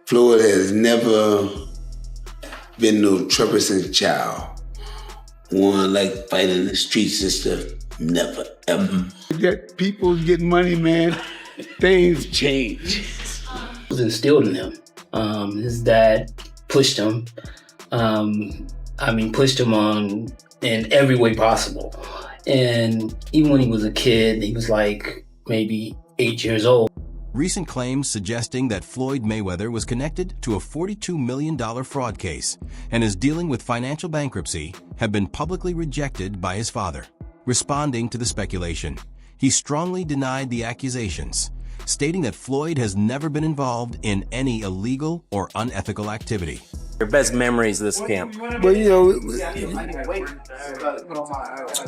Floyd has never been no troublesome child. One like fighting in the streets and stuff. Never, ever. That people get money, man, things change. It was instilled in him. His dad pushed him. Pushed him on in every way possible. And even when he was a kid, he was like maybe 8 years old. Recent claims suggesting that Floyd Mayweather was connected to a $42 million fraud case and is dealing with financial bankruptcy have been publicly rejected by his father. Responding to the speculation, he strongly denied the accusations, stating that Floyd has never been involved in any illegal or unethical activity. Your best memories of this camp? But you know,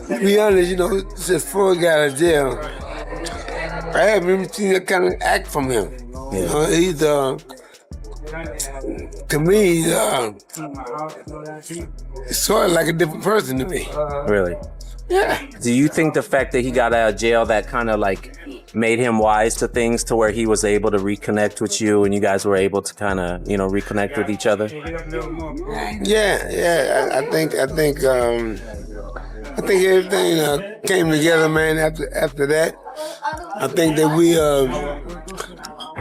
to be honest, since Floyd got out of jail, I haven't even seen that kind of act from him. Yeah. He's to me, he's sort of like a different person to me. Really? Yeah. Do you think the fact that he got out of jail that kind of like made him wise to things to where he was able to reconnect with you and you guys were able to kind of, reconnect with each other? Yeah. I think everything came together, man. After that, I think that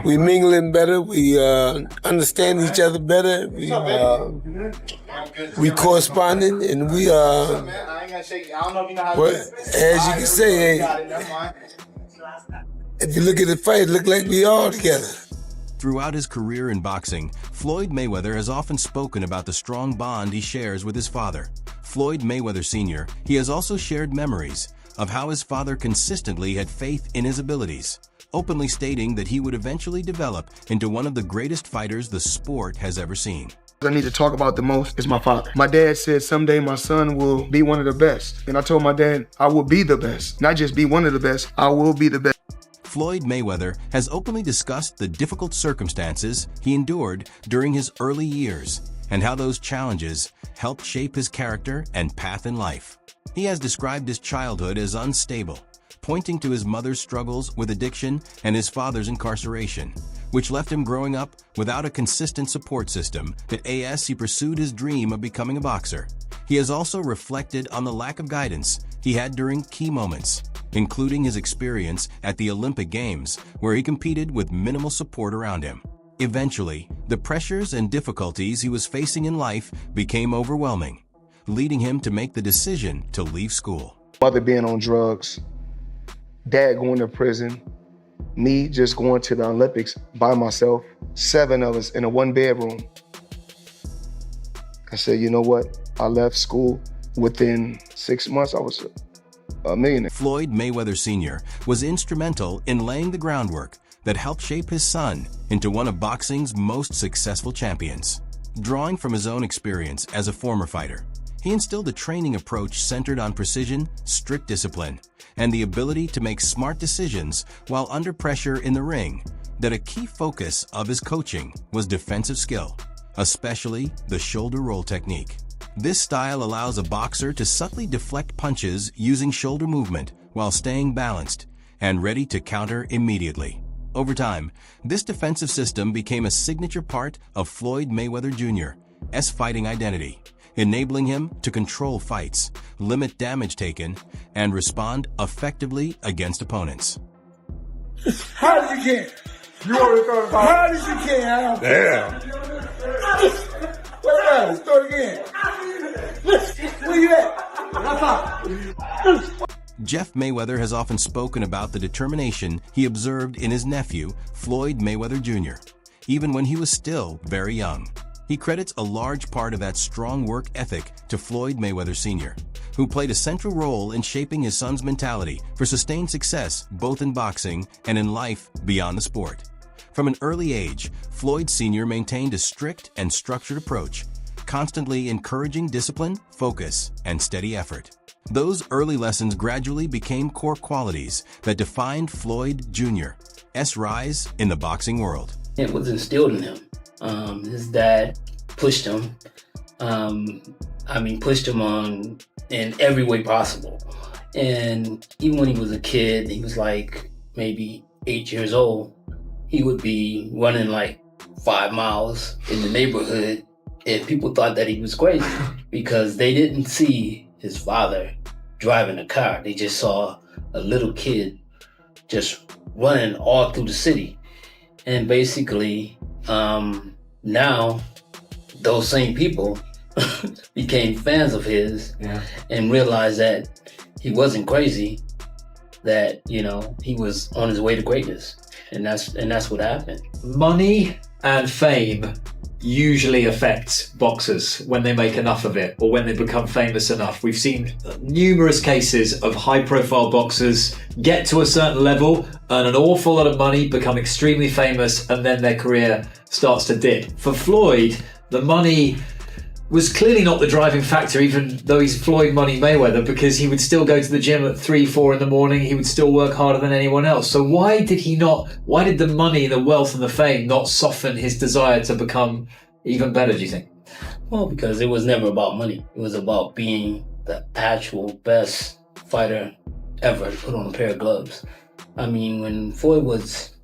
we mingling better. We understand each other better. We corresponded, and we as you can say, if you look at the fight, it look like we all together. Throughout his career in boxing, Floyd Mayweather has often spoken about the strong bond he shares with his father, Floyd Mayweather Sr. He has also shared memories of how his father consistently had faith in his abilities, openly stating that he would eventually develop into one of the greatest fighters the sport has ever seen. I need to talk about the most is my father. My dad said someday my son will be one of the best. And I told my dad, I will be the best. Not just be one of the best, I will be the best. Floyd Mayweather has openly discussed the difficult circumstances he endured during his early years and how those challenges helped shape his character and path in life. He has described his childhood as unstable, pointing to his mother's struggles with addiction and his father's incarceration, which left him growing up without a consistent support system. He pursued his dream of becoming a boxer. He has also reflected on the lack of guidance he had during key moments, including his experience at the Olympic Games, where he competed with minimal support around him. Eventually, the pressures and difficulties he was facing in life became overwhelming, leading him to make the decision to leave school. Mother being on drugs, dad going to prison, me just going to the Olympics by myself, 7 of us in a 1-bedroom. I said, you know what? I left school. Within 6 months, I was a millionaire. Floyd Mayweather Sr. was instrumental in laying the groundwork that helped shape his son into one of boxing's most successful champions. Drawing from his own experience as a former fighter, he instilled a training approach centered on precision, strict discipline, and the ability to make smart decisions while under pressure in the ring. That a key focus of his coaching was defensive skill, especially the shoulder roll technique. This style allows a boxer to subtly deflect punches using shoulder movement while staying balanced and ready to counter immediately. Over time, this defensive system became a signature part of Floyd Mayweather Jr.'s fighting identity, enabling him to control fights, limit damage taken, and respond effectively against opponents. How did you get? You already thought about how did you get, Al? Damn. What's that? Start again. Where you at? Jeff Mayweather has often spoken about the determination he observed in his nephew, Floyd Mayweather Jr., even when he was still very young. He credits a large part of that strong work ethic to Floyd Mayweather Sr., who played a central role in shaping his son's mentality for sustained success both in boxing and in life beyond the sport. From an early age, Floyd Sr. maintained a strict and structured approach, constantly encouraging discipline, focus, and steady effort. Those early lessons gradually became core qualities that defined Floyd Jr.'s rise in the boxing world. It was instilled in him. His dad pushed him. Pushed him on in every way possible. And even when he was a kid, he was like maybe 8 years old, he would be running like 5 miles in the neighborhood, and people thought that he was crazy because they didn't see his father driving a car. They just saw a little kid just running all through the city. And basically, now those same people became fans of his and realized that he wasn't crazy, that, you know, he was on his way to greatness. And that's what happened. Money and fame usually affects boxers when they make enough of it or when they become famous enough. We've seen numerous cases of high-profile boxers get to a certain level, earn an awful lot of money, become extremely famous, and then their career starts to dip. For Floyd, the money was clearly not the driving factor, even though he's Floyd Money Mayweather, because he would still go to the gym at 3, 4 in the morning. He would still work harder than anyone else. So why did the money, the wealth and the fame not soften his desire to become even better, do you think? Well, because it was never about money. It was about being the actual best fighter ever to put on a pair of gloves. I mean, when Floyd was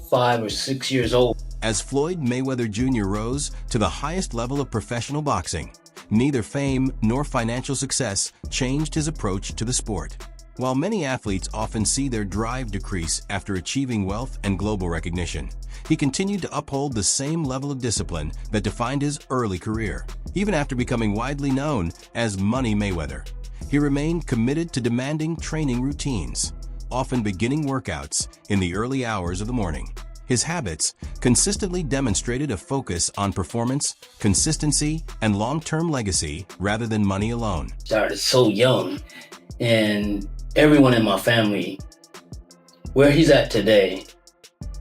5 or 6 years old. As Floyd Mayweather Jr. rose to the highest level of professional boxing, neither fame nor financial success changed his approach to the sport. While many athletes often see their drive decrease after achieving wealth and global recognition, he continued to uphold the same level of discipline that defined his early career. Even after becoming widely known as Money Mayweather, he remained committed to demanding training routines, often beginning workouts in the early hours of the morning. His habits consistently demonstrated a focus on performance, consistency, and long-term legacy rather than money alone. Started so young, and everyone in my family, where he's at today,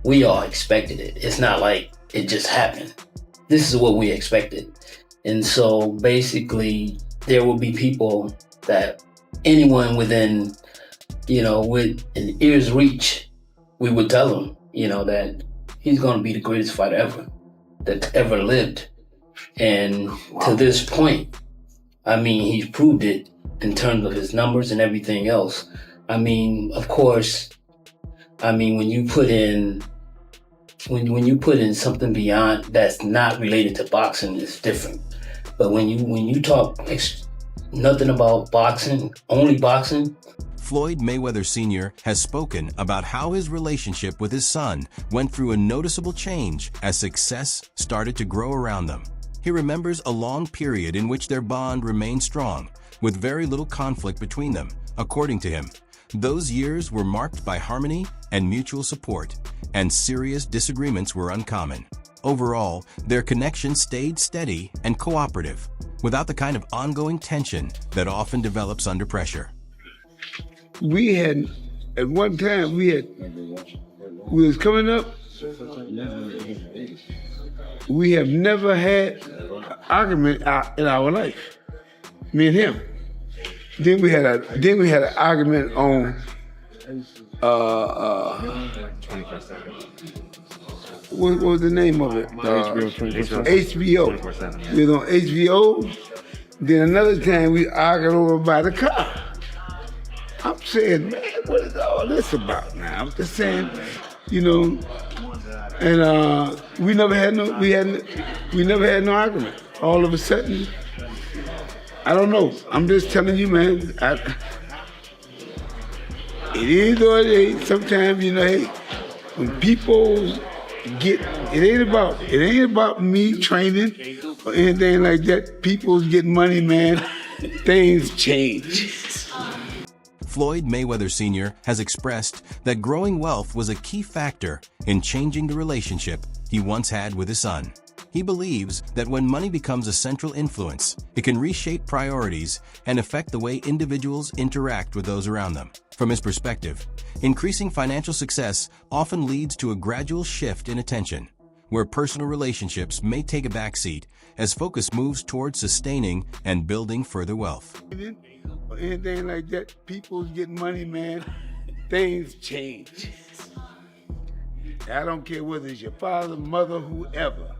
we all expected it. It's not like it just happened. This is what we expected. And so basically, there will be people that anyone within, you know, with an ear's reach, we would tell them, you know, that he's going to be the greatest fighter ever that ever lived. And to this point, I mean, he's proved it in terms of his numbers and everything else. I mean, of course, I mean, when you put in something beyond that's not related to boxing, it's different. But when you talk nothing about boxing, only boxing. Floyd Mayweather Sr. has spoken about how his relationship with his son went through a noticeable change as success started to grow around them. He remembers a long period in which their bond remained strong, with very little conflict between them. According to him, those years were marked by harmony and mutual support, and serious disagreements were uncommon. Overall, their connection stayed steady and cooperative, without the kind of ongoing tension that often develops under pressure. We had, at one time, we was coming up, we have never had an argument in our life, me and him. Then we had an argument on, what was the name of it? HBO. We was on HBO. Then another time we argued over by the car. I'm saying, man, what is all this about now? I'm just saying, you know, and we never had no argument. All of a sudden, I don't know. I'm just telling you, man. It is what it is. Sometimes, you know, hey, when people get, it ain't about me training or anything like that. People get money, man. Things change. Floyd Mayweather Sr. has expressed that growing wealth was a key factor in changing the relationship he once had with his son. He believes that when money becomes a central influence, it can reshape priorities and affect the way individuals interact with those around them. From his perspective, increasing financial success often leads to a gradual shift in attention, where personal relationships may take a backseat as focus moves towards sustaining and building further wealth. Or anything like that, people get money, man. Things change. I don't care whether it's your father, mother, whoever.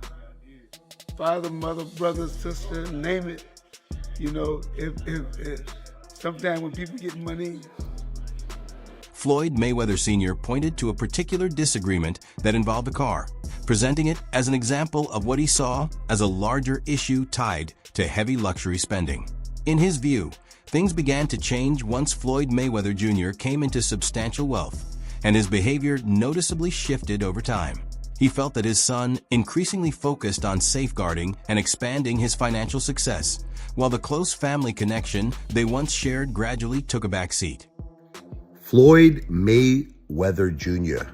Father, mother, brother, sister, name it. You know, if sometimes when people get money. Floyd Mayweather Sr. pointed to a particular disagreement that involved a car. presenting it as an example of what he saw as a larger issue tied to heavy luxury spending. In his view, things began to change once Floyd Mayweather Jr. came into substantial wealth, and his behavior noticeably shifted over time. He felt that his son increasingly focused on safeguarding and expanding his financial success, while the close family connection they once shared gradually took a back seat. Floyd Mayweather Jr.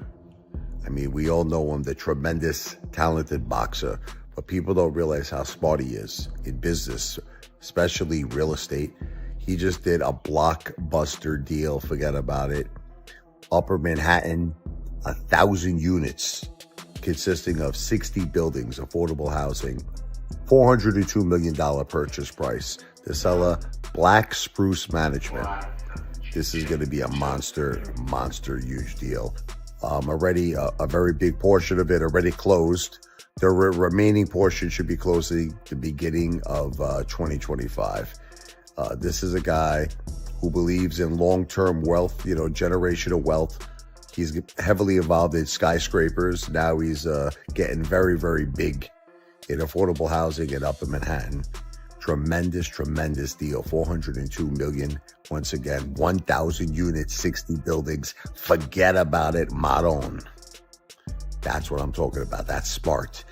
I mean, we all know him, the tremendous, talented boxer, but people don't realize how smart he is in business, especially real estate. He just did a blockbuster deal, forget about it. Upper Manhattan, 1,000 units, consisting of 60 buildings, affordable housing, $402 million purchase price. The seller, Black Spruce Management. This is going to be a monster, huge deal. Already a very big portion of it already closed. The remaining portion should be closing the beginning of 2025. This is a guy who believes in long-term wealth, generational wealth. He's heavily involved in skyscrapers. Now he's getting very, very big in affordable housing in Upper Manhattan. Tremendous deal. $402 million. Once again, 1,000 units, 60 buildings. Forget about it, Maron. That's what I'm talking about. That's smart.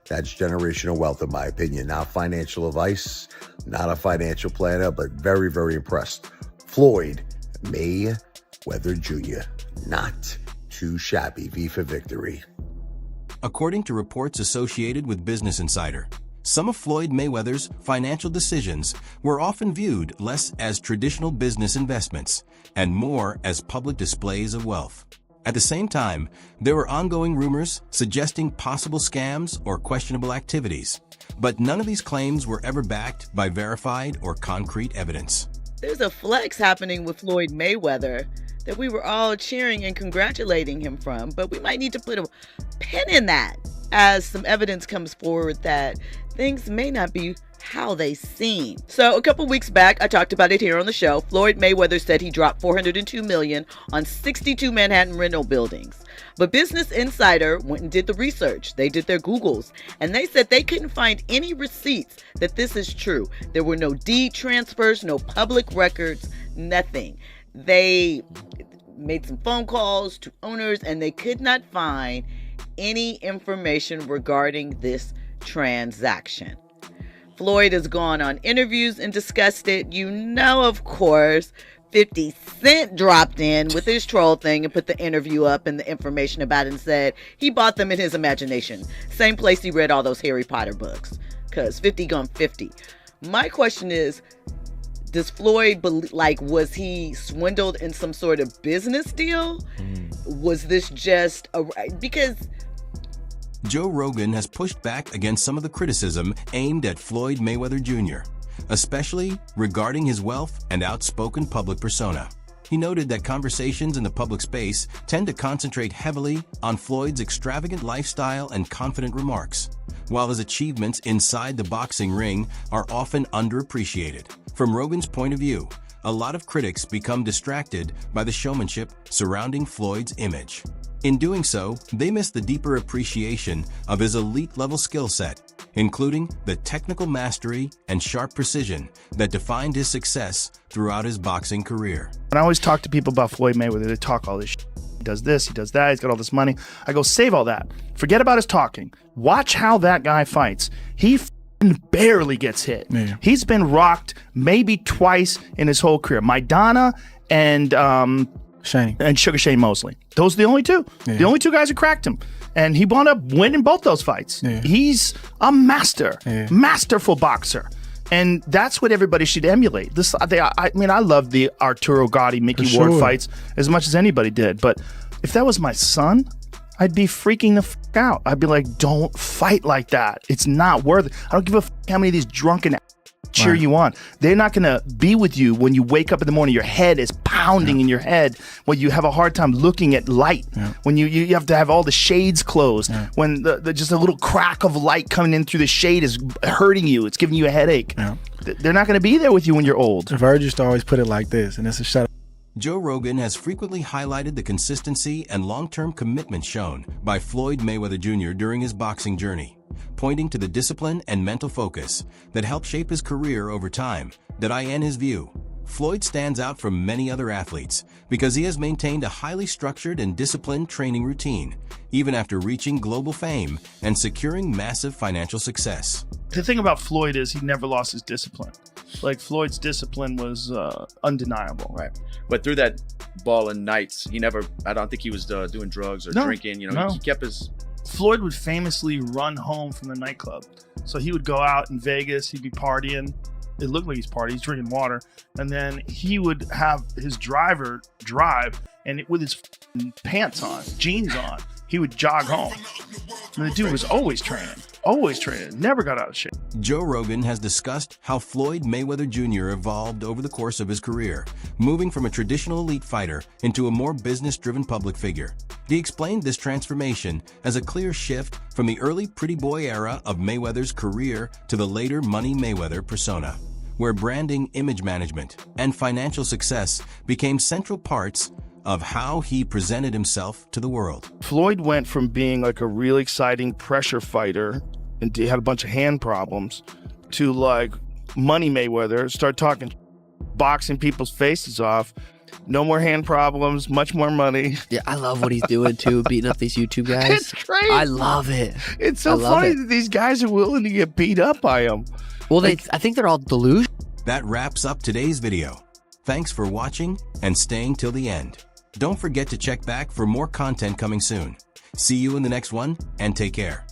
That's generational wealth, in my opinion. Not financial advice, not a financial planner, but very, very impressed. Floyd Mayweather Jr. Not too shabby. V for victory. According to reports associated with Business Insider, some of Floyd Mayweather's financial decisions were often viewed less as traditional business investments and more as public displays of wealth. At the same time, there were ongoing rumors suggesting possible scams or questionable activities, but none of these claims were ever backed by verified or concrete evidence. There's a flex happening with Floyd Mayweather that we were all cheering and congratulating him from, but we might need to put a pin in that as some evidence comes forward that things may not be how they seem. So a couple weeks back, I talked about it here on the show. Floyd Mayweather said he dropped $402 million on 62 Manhattan rental buildings. But Business Insider went and did the research. They did their Googles, and they said they couldn't find any receipts that this is true. There were no deed transfers, no public records, nothing. They made some phone calls to owners, and they could not find any information regarding this transaction. Floyd has gone on interviews and discussed it. Of course, 50 Cent dropped in with his troll thing and put the interview up and the information about it and said he bought them in his imagination. Same place he read all those Harry Potter books, because 50 gone 50. My question is, does Floyd, was he swindled in some sort of business deal? Was this just because Joe Rogan has pushed back against some of the criticism aimed at Floyd Mayweather Jr., especially regarding his wealth and outspoken public persona. He noted that conversations in the public space tend to concentrate heavily on Floyd's extravagant lifestyle and confident remarks, while his achievements inside the boxing ring are often underappreciated. From Rogan's point of view, a lot of critics become distracted by the showmanship surrounding Floyd's image. In doing so, they miss the deeper appreciation of his elite-level skill set, including the technical mastery and sharp precision that defined his success throughout his boxing career. When I always talk to people about Floyd Mayweather, they talk all this shit. He does this, he does that, he's got all this money. I go, save all that. Forget about his talking. Watch how that guy fights. He barely gets hit. Yeah. He's been rocked maybe twice in his whole career. Maidana and Sugar Shane Mosley. Those are the only two. Yeah. The only two guys who cracked him. And he wound up winning both those fights. Yeah. He's a masterful boxer. And that's what everybody should emulate. I love the Arturo Gatti, Mickey Ward fights as much as anybody did. But if that was my son, I'd be freaking the fuck out. I'd be like, don't fight like that. It's not worth it. I don't give a fuck how many of these drunken cheer you on. They're not going to be with you when you wake up in the morning. Your head is pounding in your head. When you have a hard time looking at light. Yeah. When you have to have all the shades closed. Yeah. When the just a little crack of light coming in through the shade is hurting you. It's giving you a headache. Yeah. They're not going to be there with you when you're old. Virg used to always put it like this, and it's a shut up. Joe Rogan has frequently highlighted the consistency and long-term commitment shown by Floyd Mayweather Jr. during his boxing journey, pointing to the discipline and mental focus that helped shape his career over time. In his view, Floyd stands out from many other athletes because he has maintained a highly structured and disciplined training routine, even after reaching global fame and securing massive financial success. The thing about Floyd is he never lost his discipline. Like, Floyd's discipline was undeniable. Right. But through that balling nights, I don't think he was doing drugs or drinking. He kept his... Floyd would famously run home from the nightclub. So he would go out in Vegas, he'd be partying. It looked like he's partying, he's drinking water. And then he would have his driver drive, and with his pants on, jeans on, he would jog home. And the dude was always training, never got out of shape. Joe Rogan has discussed how Floyd Mayweather Jr. evolved over the course of his career, moving from a traditional elite fighter into a more business-driven public figure. He explained this transformation as a clear shift from the early pretty boy era of Mayweather's career to the later Money Mayweather persona, where branding, image management, and financial success became central parts of how he presented himself to the world. Floyd went from being like a really exciting pressure fighter and he had a bunch of hand problems to like Money Mayweather, start talking, boxing people's faces off. No more hand problems, much more money. Yeah, I love what he's doing too, beating up these YouTube guys. It's great. I love it. It's so funny that these guys are willing to get beat up by him. Well, I think they're all delusional. That wraps up today's video. Thanks for watching and staying till the end. Don't forget to check back for more content coming soon. See you in the next one, and take care.